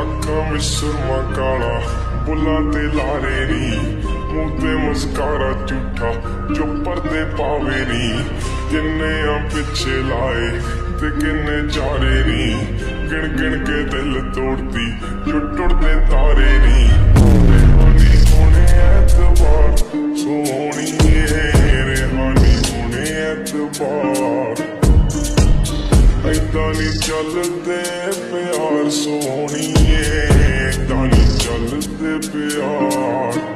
अक्खां में सुरमा काला बुल्लां ते लारे नी मूंह ते मस्कारा झूठा जो पर्दे पावे नी किन्ने आ पिछे लाए ते किन्ने जारे नी गिण गिण के दिल तोड़ती जो टुटदे तारे नी रेहानी होने ऐतबार सोहणीए रेहानी होने ऐतबार ऐदां नी चलदे प्यार सोहणीए ऐदां नी चलदे प्यार।